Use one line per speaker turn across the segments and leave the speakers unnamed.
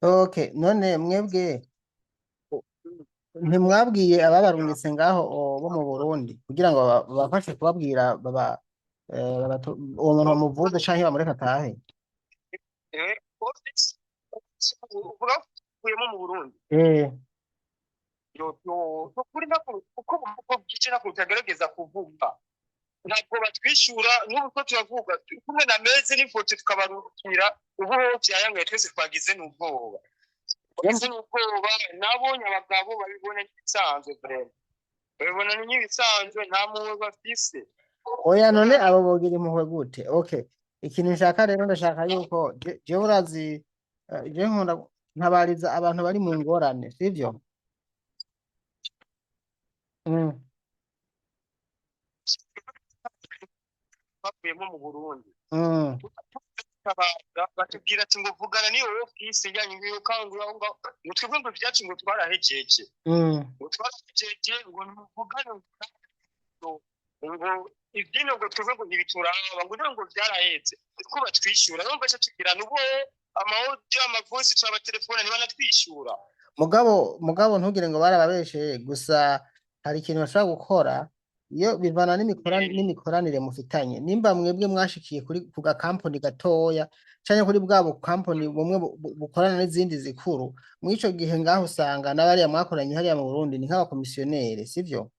Okay, none mwebwe ntimwabwiye ababarungitse ngaho bo mu Burundi kugira ngo babafashe kubabwira uwo muntu bamuvuze canke bamureka atahe.
uvuga kuyemo mu Burundi
Eh,
kuri nako uko bwice nako utagerageza kuvuga ntabwo batwishyura n'uko turavuga kumwe na meze n'ifoto tukabarukira ubu byayangaye twese twagize n'ubwoba twagize n'ubwoba nabonye abagabo babibona nk'ibisanzwe brema babibona nk'ibisanzwe nta muntu bafise
oya none abo bogira impuhwe gute? Okay, ikintu nshaka rero ndashaka yuko jewe urazi je nkunda ntabariza abantu bari mu ngorane sivyo? Mm.
bavuyemo mu Burundi
Mm.
batubwira ati ngo vugana niyo wowe ofisi yanyu ngiyokangura ngo twebwe ngo vyacu ngo twarahejeje
Mm.
ngo twarahejeje ngo muvugane ngo ibyino ngo twebwe ngo ntibituraba ngo vyaraheze ko batwishyura numva cyo tugira nubo amahodi amavoice cyaba telefone niba natwishyura
mugabo ntugire ngo barababeshe gusa hari ikintu bashobora gukora iyo bivana n'imikoranire mufitanye nimba mwebwe mwashikiye ku gakampani gatoya canke kuri bwabo kampani bumwe bukorana n'izindi zikuru mw'ico gihe ngaho usanga n'abariya mwakoranye hariya mu Burundi ni nk'abakomisiyoneri sivyo?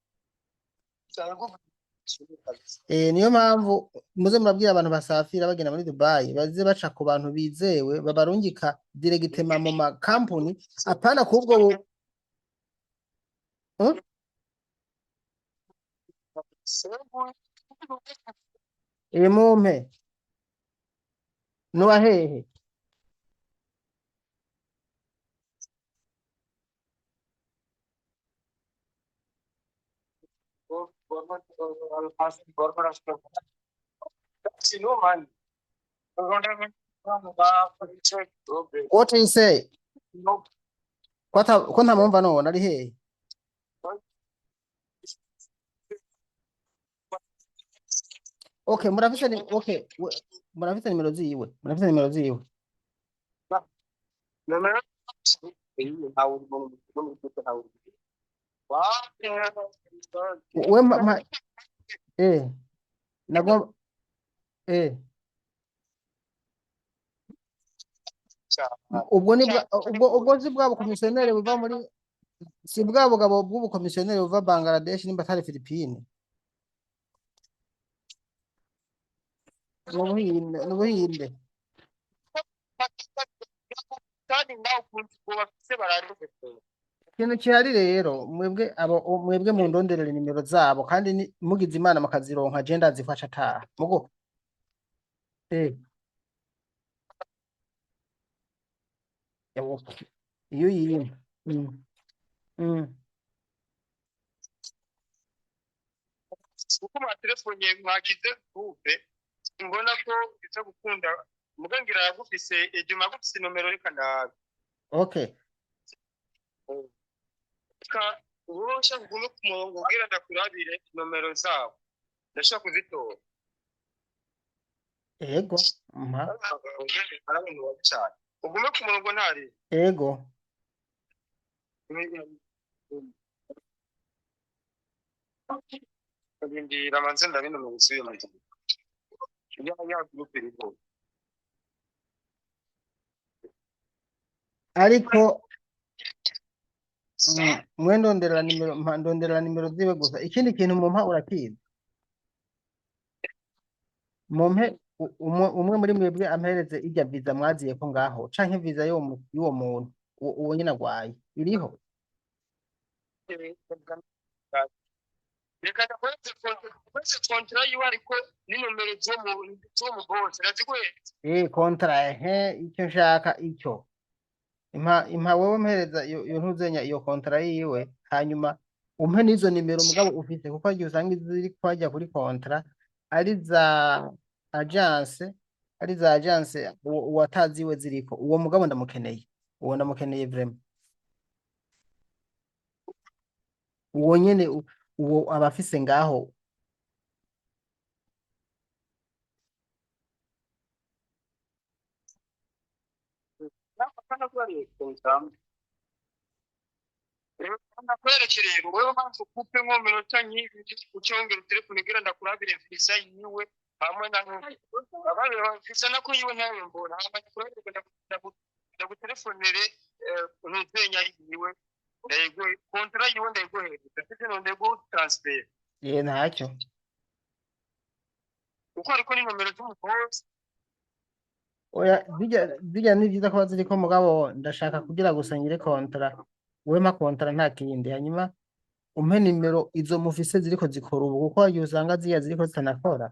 Niyo mpamvu muze murabwira abantu basafira bagenda muri Dubai baze baca ku bantu bizewe babarungika diregitema mu makampuni apana kubwo mumpe nuwa hehe what you say ko ntamwumva none ari hehe? Okay, murafise nimero ziwe we nagomba ubwo si bwabo komisiyoneri buva muri si bwabo gabo bw'ubukomisiyoneri buva Bangladesh nimba atari Philippines n'ubuhinde ikintu kihari rero mwebwe mu ndonderere nimero zabo kandi mugize imana mukazironka je ndazifasha ataha mugo iyo yimba
uko telefone mwagize groupe mbona ko biza gukunda mugangira yagufise ejuma gufise nomero reka ndaga
okay
ka urosha gume ku murongo ugira ndakurabire nomero zabo ndashaka kuzitora
ego
ugume ku murongo ntari
ego
ndindira manze ndabino mu busubiye mu gihe
ariko mwe ndonderera nimero ziwe gusa ikindi kintu mumpa urakizi mumpe umwe muri mwebwe ampereze ijya visa mwaziye ko ngaho canke visa y'uwo muntu uwo nyine agwaye iriho
reka kwese kontra yiwe ariko n'inomero zo mu boss razigwetse
kontra icyo nshaka icyo impa wewe mpereza iyo ntuzenya iyo kontra yiwe hanyuma umpe n'izo nimero mugabo ufite kuko igihe usanga ziri kwajya kuri kontra ari za agence uwataziwe ziriko uwo mugabo ndamukeneye vraiment uwo nyene uwo abafise ngaho
ndakwerekere wewe manzi kupe nko minota nk'ibiri ucyongera telefone igira ndakurabire visa yiwe hamwe na abandi visa nako yiwe ntawe mbona hama ndagutelefonere ntuzenya yiwe ndayego kontra yiwe ndayigohereza sije ndego transfer
ntacyo
uko ariko ni nomero z'umukozi
oya bijya ni byiza ko ziri ko mugabo ndashaka kugira gusa ngire kontra wema kontra nta kindi hanyuma umpe nimero izo mufise ziriko zikora ubu kuko iyo usanga ziya ziriko zitanakora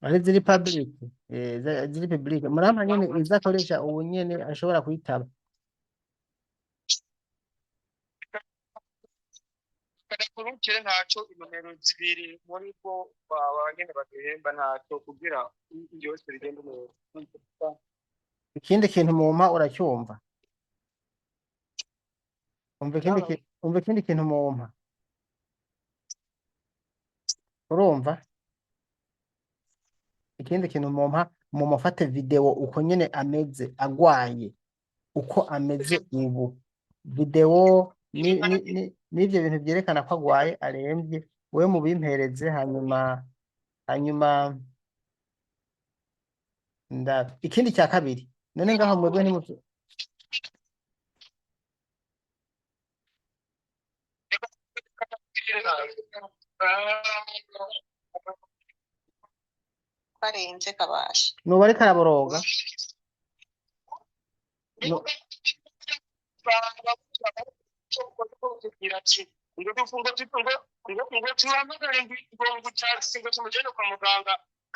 ari ziri public ziri public murampa nyene izakoresha ubu nyene ashobora kuyitaba
kurukire ntacyo inomero zibiri muri bo abanyene bagihemba ntacyo kugira byose bigende neza
ikindi kintu mumpa uracyumva umva ikindi kintu mumpa urumva ikindi kintu mumpa mumufate video uko nyene ameze agwaye uko ameze ubu video n'ibyo bintu byerekana ko agwaye arembye we mubimpereze hanyuma ikindi cya kabiri none ngaho mwebwe ntimutu
barenze kabasha
nuba ariko araboroga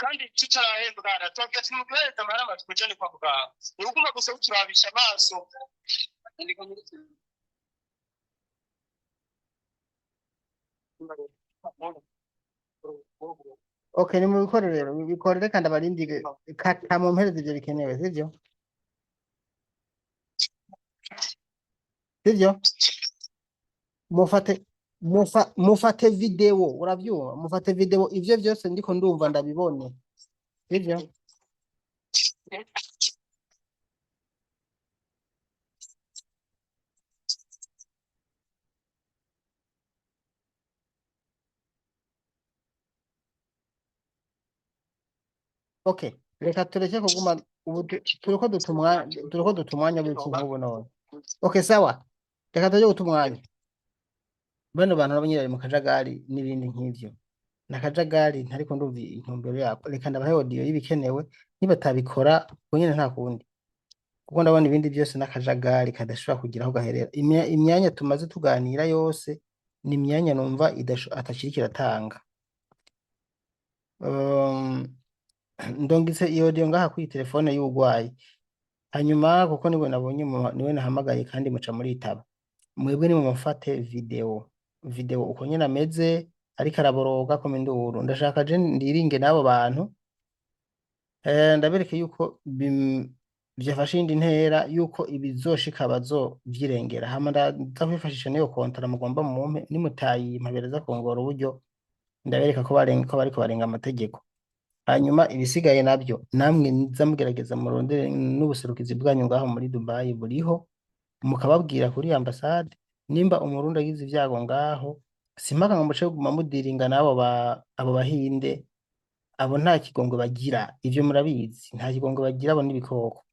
kandi tutarahembwana twavuga ati muduhereze amahera tujane kwa muganga ni uguma gusa turabisha amaso
okay ni mubikore rero bikorere kandi abarindire kamumpereze ibyo bikenewe sivyo mufate video urabyumva mufate video ivyo byose ndiko ndumva ndabibone sivyo okay reka tureke kuguma ubu turiko dutumwanya w'iki nk'ubu none okay sawa reka tujye gutumwanya bano bantu n'abanyirayo mu kajagari n'ibindi nk'ivyo nakajagari ntariko ndumva intumbero yako reka ndabahe audio y'ibikenewe nibatabikora ubwo nyene nta kundi kuko ndabona ibindi byose n'akajagari kadashobora kugira aho gaherera imyanya tumaze tuganira yose ni imyanya numva atashirikira atanga ndongise iyo audio ngaha kuri telefone y'ugwayi hanyuma kuko niwe nabonye niwe nahamagaye kandi muca muri itaba mwebwe ni mumufate video uko nyene ameze ariko araboroga ko minduru ndashaka je ndiringe nabo bantu ndabereke yuko byafashe indi ntera yuko ibizoshika bazo vyirengera hama ndakwifashisha niyo kontara mugomba mumpe nimutayi mpabereza kongora uburyo ndabereka ko bariko barenga amategeko hanyuma ibisigaye nabyo namwe nzamugerageza murondere n'ubuserukizi bwanyu ngaho muri Dubai buriho mukababwira kuri ambassade nimba umurundi agize ivyago ngaho simpaka ngo muce guma mudiringa nabo abo bahinde abo nta kigongo bagira ivyo murabizi nta kigongo bagira abo n'ibikoko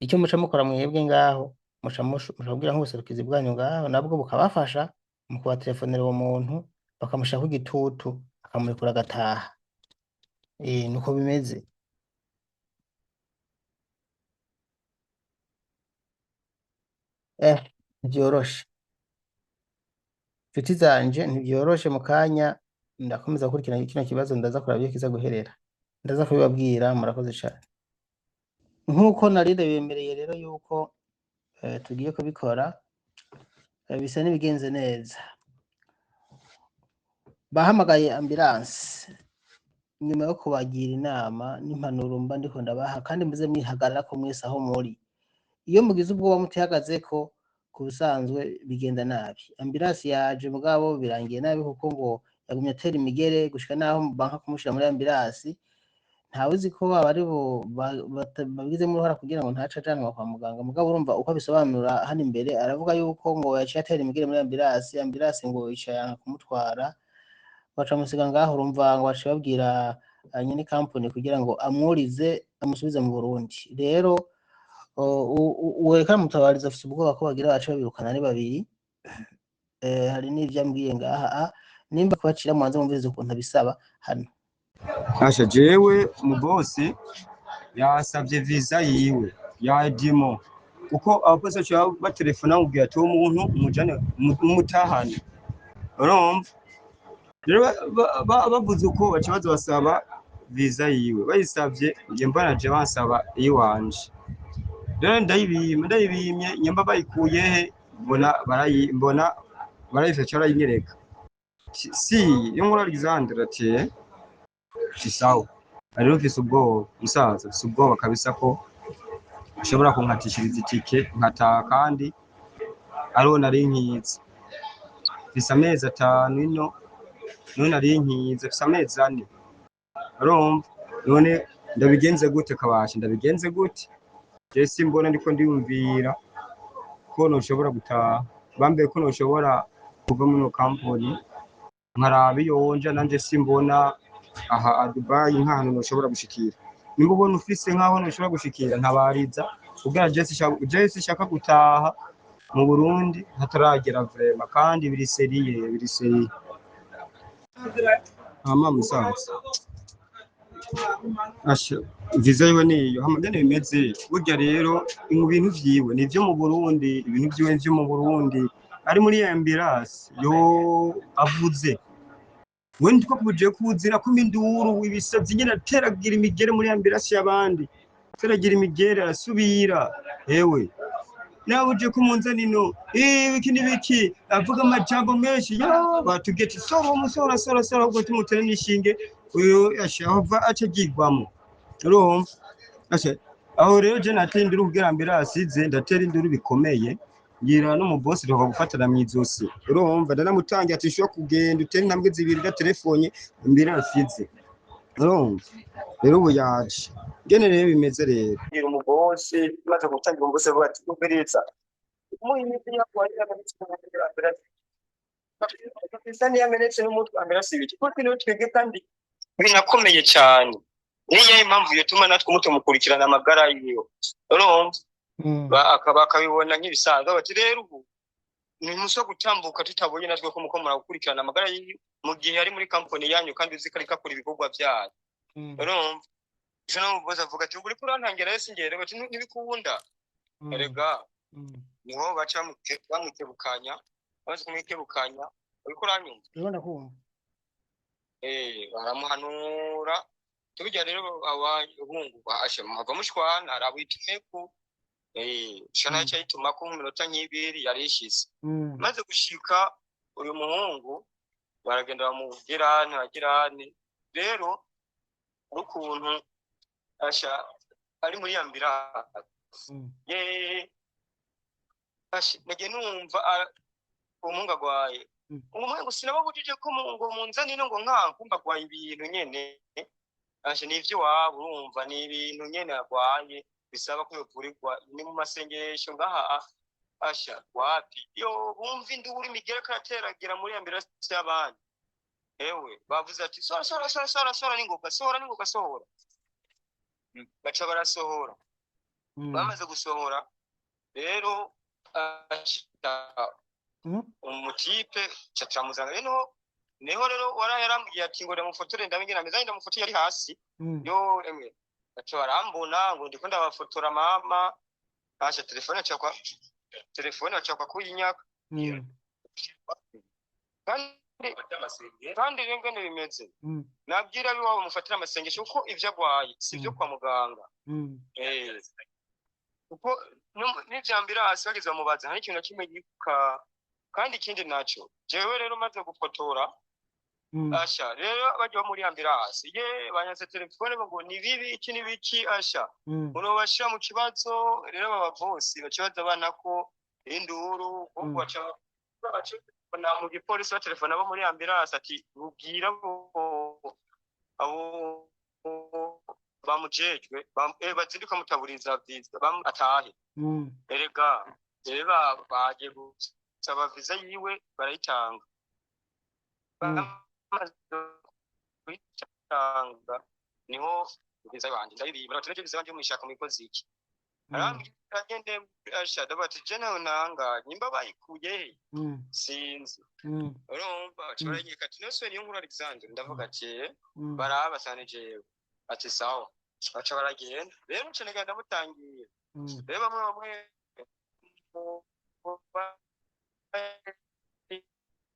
icyo muca mukora mwebwe ngaho muca kubwira nk'ubuserukizi bwanyu ngaho nabwo bukabafasha mu kubatelefonera uwo muntu bakamushaka igitutu akamurekura agataha nuko bimeze ntibyoroshe inshuti zanje ntibyoroshe mu kanya ndakomeza gukurikirana kino kibazo ndaza kuraba iyo kiza guherera ndaza kubibabwira murakoze cyane nk'uko narinde bemereye rero yuko tugiye kubikora bisa n'ibigenze neza bahamagaye ambulance nyuma yo kubagira inama n'impanuro mba ndiko ndabaha kandi muze mwihagarara ko mwese aho muri iyo mugize ubwoba mutihagaze ko kubusanzwe bigenda nabi ambulance yaje mugabo birangiye nabi kuko ngo yagumye atera imigere gushika naho banka kumushira muri ambulance ntawe uzi ko abari bo babigizemo uruhara kugira ngo ntace ajanwa kwa muganga. Mugabo urumva uko abisobanura hano imbere aravuga yuko ngo yaciye atera imigere muri ambulance ngo ica yanka kumutwara baca musiga ngaho. Urumva ngo baciye babwira nyine company kugira ngo amwurize amusubize mu Burundi. Rero werekana mutabariza afite ubwoba ko bagira bace babirukana ari babiri. Hari n'ivyo ambwiye ngaha nimba kubacira mubanze mumvirize ukuntu abisaba hano.
Asha jewe umubosi yasavye visa yiwe ya Dimo kuko abakozi cyo batelefona mubwira ati umuntu umujane umutahane. Urumva rero bavuze uko baca baza basaba visa yiwe bayisavye nge mbana je bansaba iwanje. Rero ndayibimye nyamba bayikuye he mbona barayifasha barayinyereka si yo nkora Alexander ati sawa. Rero mfise ubwoba musaza, mfise ubwoba kabisa ko ushobora kunkatishiriza itike nkataha kandi ariho nari nkiza. Mfise amezi 5 ino none nari nkiza, mfise amezi 4. Urumva none ndabigenze gute kabasha, ndabigenze gute? Je simbona ndiko ndiyumvira ko noshobora gutaha, bambeye ko noshobora kuva muri company nkarabi yonja nanje simbona aha Dubai nk'ahantu noshobora gushikira. Nimba ubona ufise nk'aho noshobora gushikira ntabariza ubwa Jesse shaka gutaha mu Burundi hataragera vrema kandi biri seriye. Musaza asha visa yiwe niyo hamagane bimeze burya. Rero mu bintu vyiwe nivyo mu Burundi, ibintu vyiwe vyo mu Burundi ari muri ambulance yo avuze we ndiko kubuje kuzira ko induru ibisavye nyine ateragira imigere muri ambulance y'abandi, ateragira imigere arasubira. Ewe nawe uje kumunzani no iki nibiki avuga amajambo menshi ya batugeti soro musora ubwo tumutera nishinge uyo yashava acagirwamo. Urumva asha aho rero je natindira kugira ambulance ize ndatera induru bikomeye ngira no mu boss rero gufatana mwizosi. Urumva ndanamutangiye ati shwa kugenda utera intambwe zibiri da telefone ambulance ize. Urumva rero ubu yaje gene rero bimeze rero
ngira umubosi maze gutangira umubosi avuga ati ubiriza muri imiti yakwanya ambulance yamenetse n'umutwe ambulance ibiki kuko niyo twege kandi binakomeye cyane. Niyo impamvu yatuma natwe mutumukurikirana amagara yiwe. Urumva akabibona nk'ibisanzwe bati rero ubu ni muso gutambuka tutabonye natwe ko mukomora gukurikirana amagara yiwe mu gihe ari muri company yanyu kandi uzikarika kuri ibikorwa byayo. Urumva icyo no muboza avuga ati uri kurantangira yese ngere bati ntibikunda erega niho baca bamukebukanya bazi kumikebukanya uri kuranyumva.
Urabona kumva
baramuhanura tubijya rero abahungu bashe muhava mushwana arabitume ko shana cyayituma ko minota nk'ibiri yarishize. Maze gushika uyu muhungu baragenda bagirane rero ukuntu asha ari muri ambulance asha nage numva umuhungu agwaye. Umuhungu sinababujije ko ngo munzani no ngo nkankumva agwaye ibintu nyene asha nivyo waba urumva ni ibintu nyene agwaye bisaba ko yovurirwa ni mu masengesho ngaha asha wapi yo bumva induru imigere karateragira muri ambulance y'abandi. Ewe bavuze ati sora ningoga sohora baca barasohora. Bamaze gusohora rero umutipe cacamuzanga niho rero warayarambwiye ati ngo ndamufotore ndabingira meza ndamufoto yari hasi yo emwe baca barambona ngo ndiko ndabafotora mama asha telefone acakwa kuyinyaka. kandi rengene bimeze nabwira biwabo mufatira amasengesho uko ivyo agwaye sivyo kwa muganga. Uko n'ivyambira hasi bageze bamubaza hari ikintu kimwe gikuka kandi ikindi naco jewe rero maze gufotora asha rero bajya muri ambulance banyaze telefone ngo ni bibi iki ni biki asha uno bashira mu kibazo rero baba boss bakibaza abana ko induru ubwo baca na mu gipolisi wa telefone abo muri ambulance ati rubwira abo bamujejwe bazinduka mutaburiza visa atahe erega baje gusaba visa yiwe barayitanga kuyitanga niho visa yanje ndayiriba batuneje visa yanje mwishaka mwikoze iki arambye ashada bati jena unanga nimba bayikuye sinzi urumva cyaranye kati nose niyo nkuru Alexander ndavuga ati baraba saneje ati sawa baca baragenda rero cenega ndamutangiye rero bamwe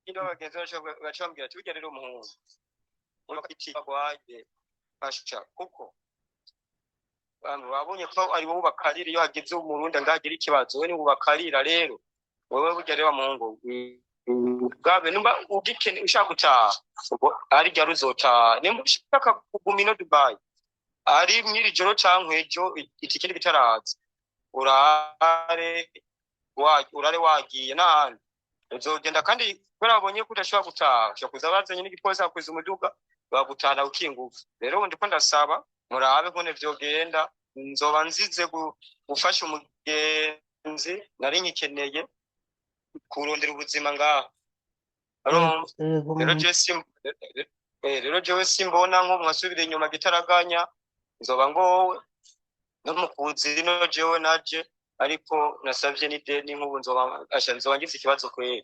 ino bagenzi bacambwira ati bijya rero umuhungu urabakiti bagwaye basha kuko babonye ko ari bo bakarira iyo hageze umurundi ngagira ikibazo we ni ubakarira rero wewe burya rero muhungu gabe numba ugikene ushaka gutaha ari rya ruzota nimba ushaka kuguma ino Dubai ari mwiri joro cankwejo itikindi bitaraza urare wagiye nahandi uzogenda kandi barabonye ko udashobora gutaha ushaka kuza bazanye n'igipolisi akuza umuduga bagutana ukinguva rero ndiko ndasaba murabe nkone vyogenda nzoba nzize gufasha umugenzi nari nyikeneye kurondera ubuzima ngaha rero jewe simbona nko mwasubira inyuma gitaraganya nzoba ngowe no mukuzi no jewe naje ariko nasavye ni deni nk'ubu nzoba ngize ikibazo kwera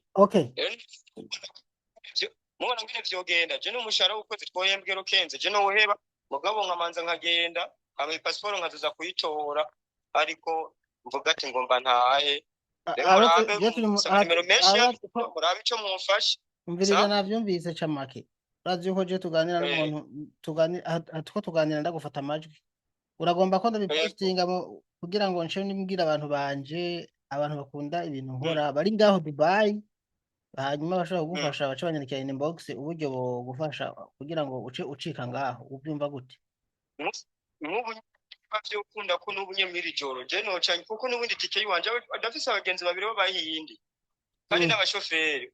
mubona ngene vyogenda je n'umushara w'ukwezi twohembwero kenze je no uheba mugabo nkamanza nkagenda ama passport nkazuza kuyitora ariko mvuga ati ngomba ntahe murabe ico mumfasha
umviriza navyumvise camake urazi yuko je tuganira n'umuntu tuganira ndagufata amajwi uragomba ko ndabipostinga kugira ngo nce nimbwira abantu banje abantu bakunda ibintu nkora bari ngaho Dubai hanyuma bashobora kugufasha baca banyandikira inbox uburyo bwo gufasha kugira ngo ucika ngaho ubyumva gute
n'ubu bavyo ukunda ko n'ubunye mwiri joro je no cyane kuko n'ubundi tike yiwanje adafise abagenzi babiri bo bahiyindi kandi n'abashoferi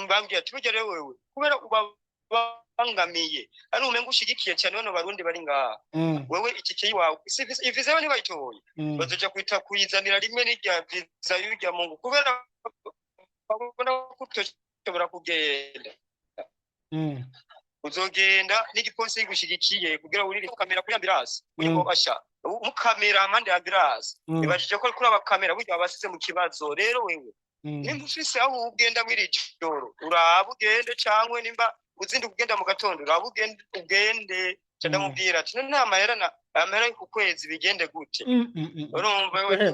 bambwiye ati burya rero wewe kubera ubangamiye ari umenga ushigikiye cyane bano barundi bari ngaha wewe itike yiwawe ivize bane bayitoye bazoja kwita kuyizanira rimwe n'irya visa y'urya mungu kubera babona ko utoshobora kugenda uzogenda n'igipolisi yigushigikiye kugira urire kamera kuri ambulance urimo asha mukamera amande ambulance ibajije ko kuri abakamera burya abasize mu kibazo rero wewe nimba ufise aho ugenda mwiri joro uraba ugende cyangwe nimba uzindi kugenda mu gatondo uraba ugende cyanda mubwira ati nta amera ku kwezi bigende gute urumva wewe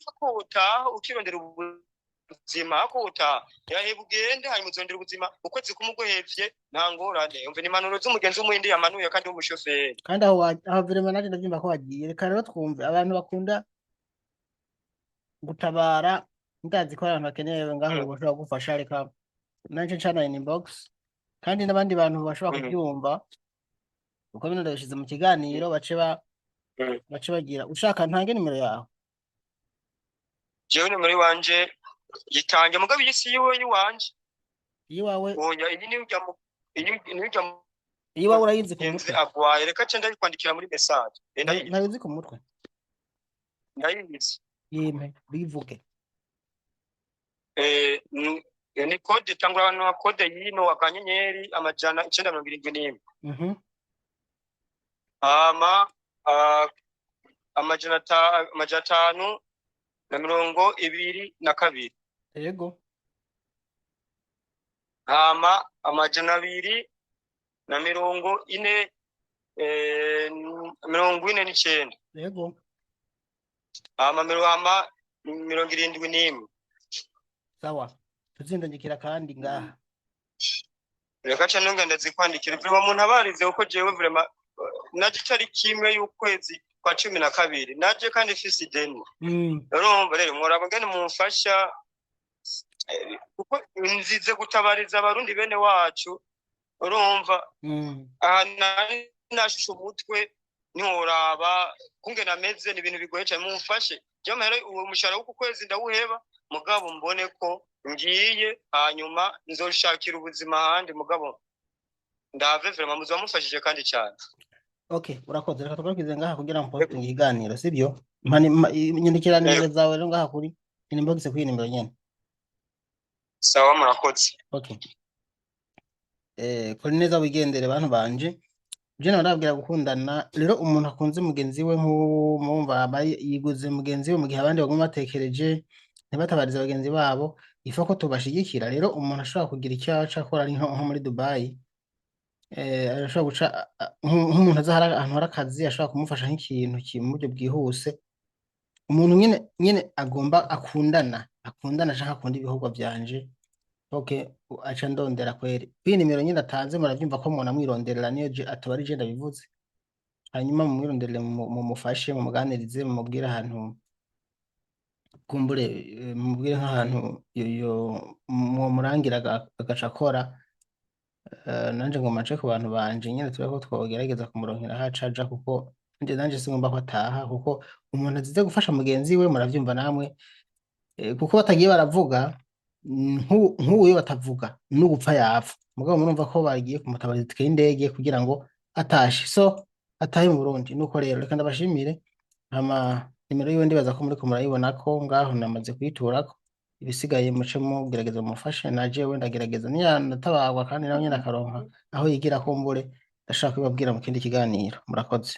ukota ukirondera ubuzima akota yaheba ugende hanyuma uzondera ubuzima ukwezi kumugohevye nta ngorane umve ni manuro z'umugenzi w'umuhindi yamanuye kandi w'umushoferi
kandi aho vraiment naje ndavyumva ko wagiye reka rero twumve abantu bakunda gutabara ndazi ko abantu bakeneye ngaho bashobora gufasha reka nanje ncana inbox kandi n'abandi bantu bashobora kubyumva uko bino ndabishize mu kiganiro bace bagira ushaka ntange nimero yawe
jewe nimero wanje yitange mugabo yisi yiwe yiwanje
yiwawe
oya iyi ni ujya
yiwawe urayizi ku mutwe
agwaye reka cenda yikwandikira muri message
ndayizi ku mutwe
ndayizi
yime bivuge
ni kode tangura no kode yino akanyenyeri amajana 971 amajana 522
yego
amajana 249
yego
71
sawa tuzindangikira kandi ngaha
reka cyane ngenda zikwandikira vuba mu ntabarize uko jewe vraiment naje tari kimwe y'ukwezi kwa 12 naje kandi fisi deni urumva rero muraba ngene mumfasha kuko nzize gutabariza abarundi bene wacu urumva nashusha umutwe ntiworaba kungena meze n'ibintu bigoye cyane mumfashe je mahera uwo mushara w'uku kwezi ndawuheba mugabo mbone ko ngiye hanyuma nzoshakira ubuzima handi mugabo ndave vraiment muzamufashije kandi cyane
Okay, urakoze, reka tugarukize ngaha kugira ngo posting ikiganiro sibyo. Nyandikira nimero zawe rero ngaha kuri inbox kuri nimero nyene.
sawa murakoze.
Okay. Kuri neza wigendere bantu banje. Je narabwira gukundana rero umuntu akunze mugenzi we nk'umumva yiguze mugenzi we mu gihe abandi baguma batekereje ntibatabariza bagenzi babo ifa ko tubashigikira. Rero umuntu ashobora kugira icyo akora ari nko muri Dubai, arashobora guca nk'umuntu aza ahantu hari akazi ashobora kumufasha nk'ikintu mu buryo bwihuse. Umuntu nyene agomba akundana ashaka akunda ibikorwa byanje. Okay, aca ndondera kweri kuri nimero nyine atanze muravyumva ko umuntu amwironderera niyo ataba ari je ndabivuze. Hanyuma mumwironderere mumufashe mumuganirize mumubwire ahantu kumbure, mumubwire nk'ahantu murangira agaca akora. Nanje ngo mace ku bantu banje nyine tureko twogerageza kumuronkera aho aca aja kuko nanje singomba ko ataha kuko umuntu azize gufasha mugenzi we muravyumva namwe. Kuko batagiye baravuga nk'ubu iyo batavuga n'ugupfa yapfa mugabo murumva ko bagiye kumutabariza itike y'indege kugira ngo atashe so atahe mu Burundi. Nuko rero reka ndabashimire, nimero yiwe ndibaza ko muriko murayibona ko ngaho namaze kuyiturako, ibisigaye muce mugerageza mumufashe na jewe ndagerageza natabarwa kandi nawe nyene akaronka aho yigira kumbure ndashaka kubibabwira mu kindi kiganiro. Murakoze.